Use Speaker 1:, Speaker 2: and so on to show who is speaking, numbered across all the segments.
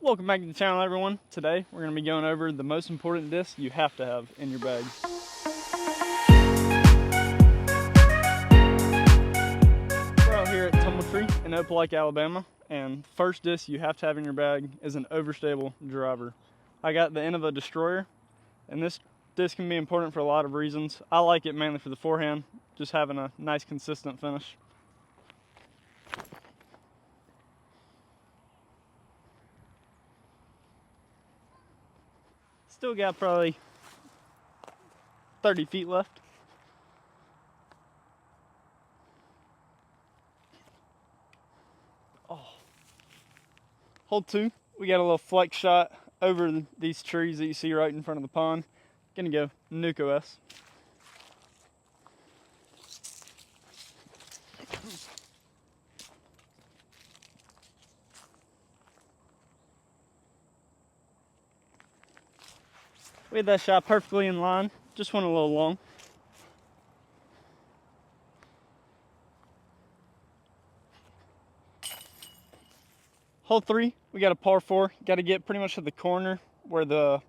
Speaker 1: Welcome back to the channel, everyone. Today we're going to be going over the most important disc you have to have in your bag. We're out here at Tumbletree in Opelika, Alabama, and first disc you have to have in your bag is an overstable driver. I got the end of a destroyer, and this disc can be important for a lot of reasons. I like it mainly for the forehand, just having a nice consistent finish. Still got probably 30 feet left. Hole 2, we got a little flex shot over these trees that you see right in front of the pond. Gonna go Nuco S. We had that shot perfectly in line, just went a little long. Hole 3, we got a par 4. Got to get pretty much to the corner where the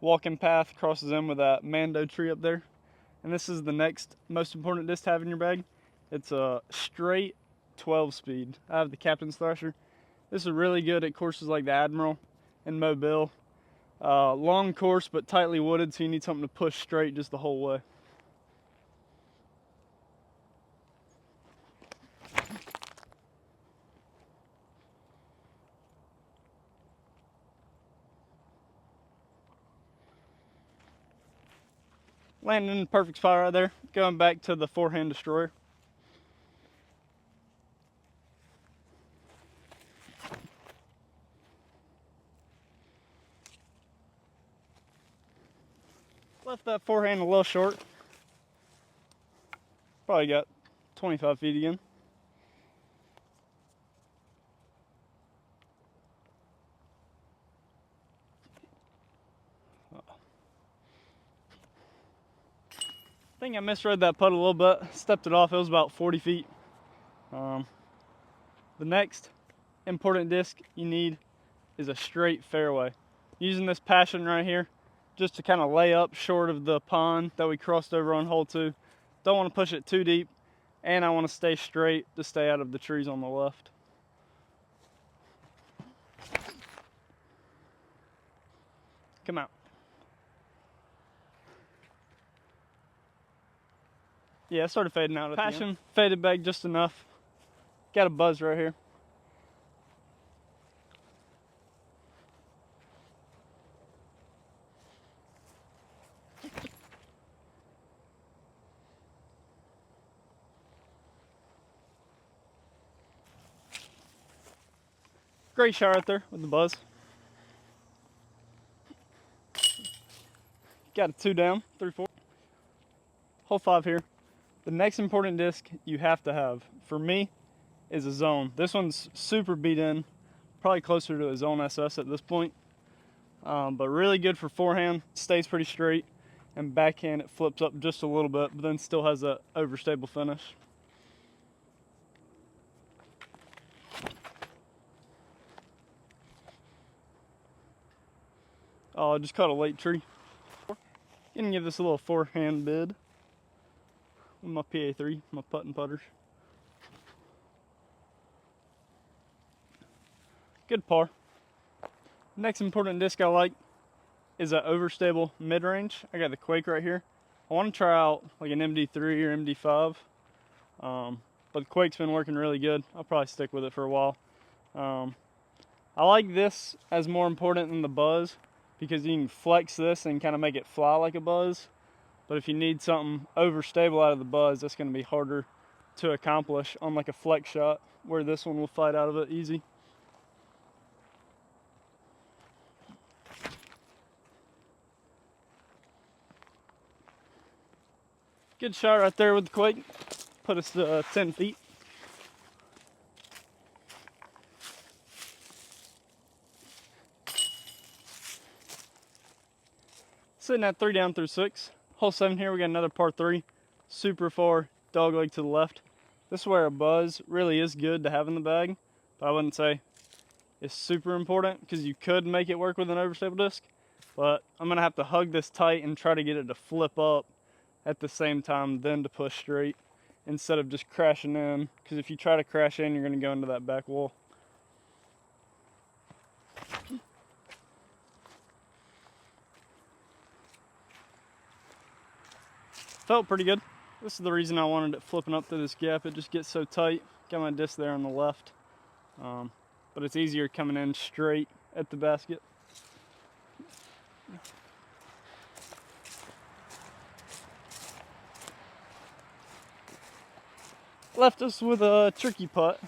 Speaker 1: walking path crosses in with that Mando tree up there. And this is the next most important disc to have in your bag. It's a straight 12 speed. I have the Captain's Thrasher. This is really good at courses like the Admiral and Mobile. Long course but tightly wooded, so you need something to push straight just the whole way. Landing in the perfect spot right there. Going back to the forehand destroyer. Left that forehand a little short. Probably got 25 feet again. I think I misread that putt a little bit. Stepped it off. It was about 40 feet. The next important disc you need is a straight fairway. Using this Passion right here just to kind of lay up short of the pond that we crossed over on hole 2. Don't want to push it too deep, and I want to stay straight to stay out of the trees on the left. Come out. Yeah, it started fading out at Passion, the end. Faded back just enough. Got a buzz right here. Great shot right there with the buzz. Got a 2 down, 3-4. Hole 5 here. The next important disc you have to have, for me, is a zone. This one's super beat in, probably closer to a zone SS at this point. But really good for forehand, stays pretty straight, and backhand it flips up just a little bit, but then still has that overstable finish. Oh, I just caught a late tree. Gonna give this a little forehand bid with my PA3, my putt and putters. Good par. Next important disc I like is an overstable mid-range. I got the Quake right here. I want to try out like an MD3 or MD5, but the Quake's been working really good. I'll probably stick with it for a while. I like this as more important than the buzz because you can flex this and kind of make it fly like a buzz. But if you need something overstable out of the buzz, that's going to be harder to accomplish on like a flex shot, where this one will fight out of it easy. Good shot right there with the Quake. Put us to 10 feet. Sitting at 3 down through 6. Hole 7 here, we got another par 3. Super far, dog leg to the left. This is where a buzz really is good to have in the bag, but I wouldn't say is super important because you could make it work with an overstable disc, but I'm gonna have to hug this tight and try to get it to flip up at the same time, then to push straight instead of just crashing in, because if you try to crash in, you're gonna go into that back wall. Felt pretty good. This is the reason I wanted it flipping up through this gap. It just gets so tight. Got my disc there on the left. But it's easier coming in straight at the basket. Left us with a tricky putt,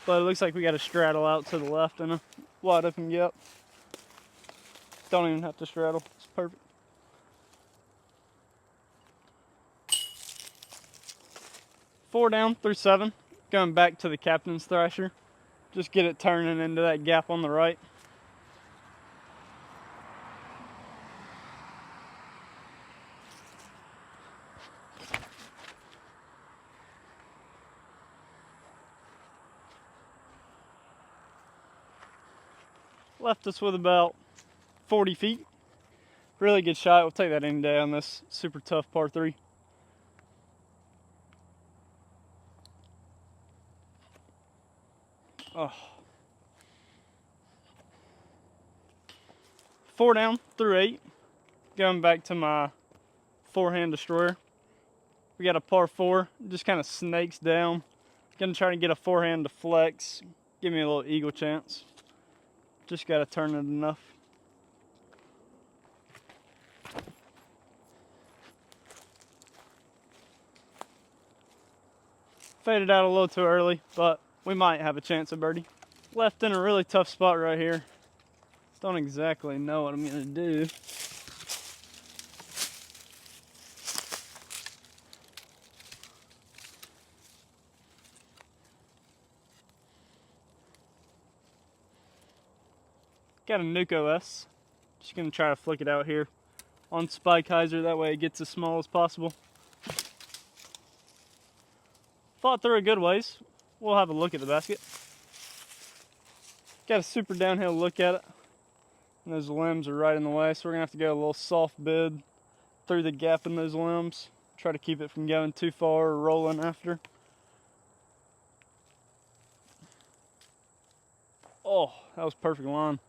Speaker 1: but it looks like we got to straddle out to the left and a wide open gap. Don't even have to straddle. It's perfect. Four down through 7. Going back to the captain's thrasher. Just get it turning into that gap on the right. Left us with about 40 feet. Really good shot. We'll take that any day on this super tough par 3. Oh. 4 down through 8. Going back to my forehand destroyer. We got a par 4. Just kind of snakes down. Gonna try to get a forehand to flex. Give me a little eagle chance. Just gotta turn it enough. Faded out a little too early, but we might have a chance of birdie. Left in a really tough spot right here. Don't exactly know what I'm gonna do. Got a Nuke OS. Just gonna try to flick it out here on Spike Hyzer, that way it gets as small as possible. Fought through a good ways. We'll have a look at the basket. Got a super downhill look at it. And those limbs are right in the way, so we're gonna have to go a little soft bid through the gap in those limbs. Try to keep it from going too far or rolling after. Oh, that was perfect line.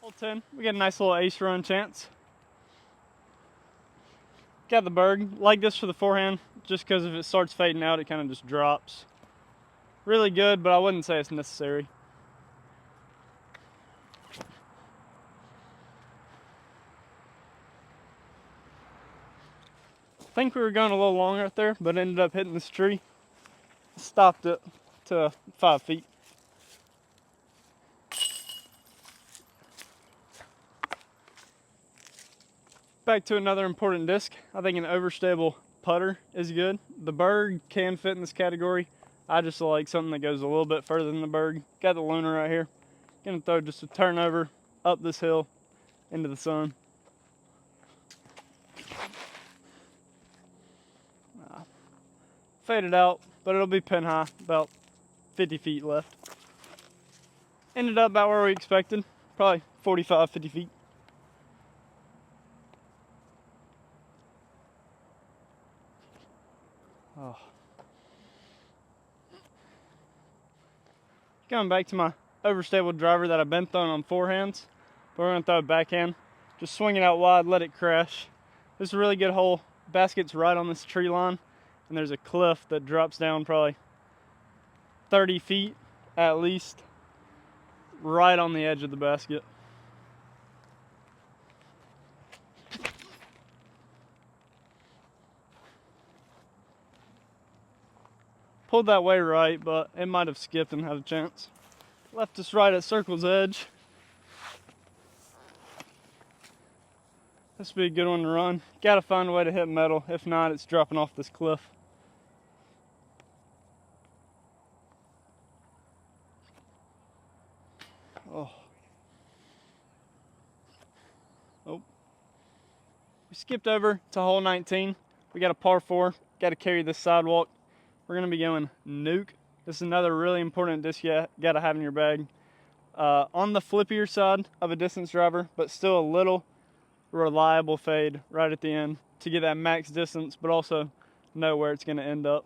Speaker 1: Hole 10, we got a nice little ace run chance. Got the bird. Like this for the forehand, just because if it starts fading out, it kind of just drops. Really good, but I wouldn't say it's necessary. I think we were going a little long right there, but ended up hitting this tree. Stopped it to 5 feet. Back to another important disc. I think an overstable putter is good. The Berg can fit in this category. I just like something that goes a little bit further than the Berg. Got the Lunar right here. Gonna throw just a turnover up this hill into the sun. Faded out, but it'll be pin high, about 50 feet left. Ended up about where we expected, probably 45, 50 feet. Oh. Going back to my overstable driver that I've been throwing on forehands, but we're gonna throw a backhand. Just swing it out wide, let it crash. This is a really good hole. Basket's right on this tree line, and there's a cliff that drops down probably 30 feet at least, right on the edge of the basket. Pulled that way right, but it might have skipped and had a chance. Left us right at circle's edge. This would be a good one to run. Gotta find a way to hit metal. If not, it's dropping off this cliff. Oh. Oh. We skipped over to hole 19. We got a par 4. Got to carry this sidewalk. we're gonna be going Nuke. This is another really important disc you gotta have in your bag. On the flippier side of a distance driver, but still a little reliable fade right at the end to get that max distance, but also know where it's gonna end up.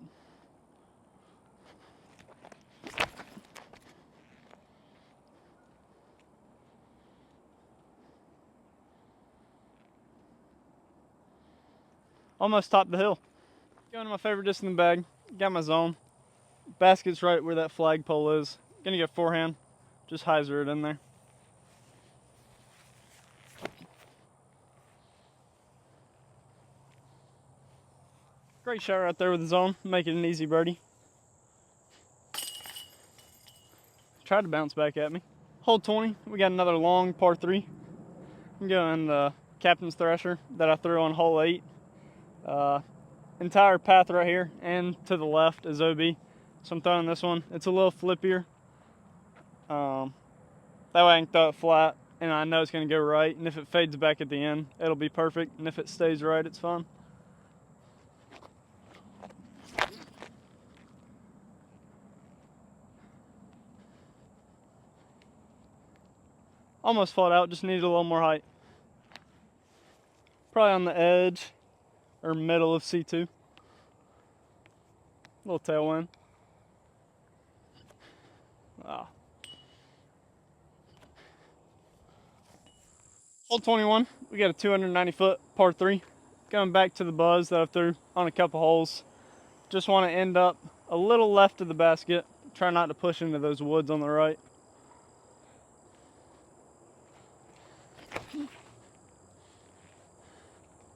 Speaker 1: Almost topped the hill. Going to my favorite disc in the bag. Got my zone. Basket's right where that flagpole is. Gonna get forehand. Just hyzer it in there. Great shot right there with the zone. Make it an easy birdie. Tried to bounce back at me. Hole 20, we got another long par 3. I'm going the Captain's Thrasher that I threw on hole 8. Entire path right here and to the left is OB. So I'm throwing this one. It's a little flippier. That way I can throw it flat and I know it's going to go right. And if it fades back at the end, it'll be perfect. And if it stays right, it's fine. Almost fought out, just needed a little more height. Probably on the edge or middle of C2. Little tailwind. Ah. Hole 21, we got a 290-foot par 3. Going back to the buzz that I threw on a couple holes. Just want to end up a little left of the basket. Try not to push into those woods on the right.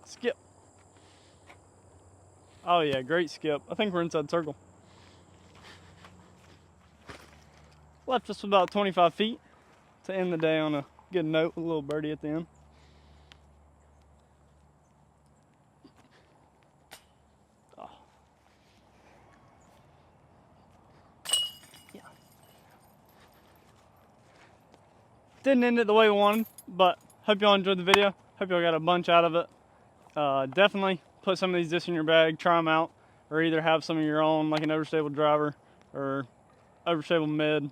Speaker 1: Skip. Oh yeah, great skip. I think we're inside circle. Left us about 25 feet to end the day on a good note, a little birdie at the end. Oh. Yeah. Didn't end it the way we wanted, but hope y'all enjoyed the video. Hope y'all got a bunch out of it. Definitely put some of these discs in your bag, try them out, or either have some of your own, like an overstable driver or overstable mid.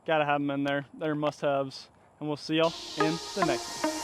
Speaker 1: Gotta have them in there. They're must-haves. And we'll see y'all in the next one.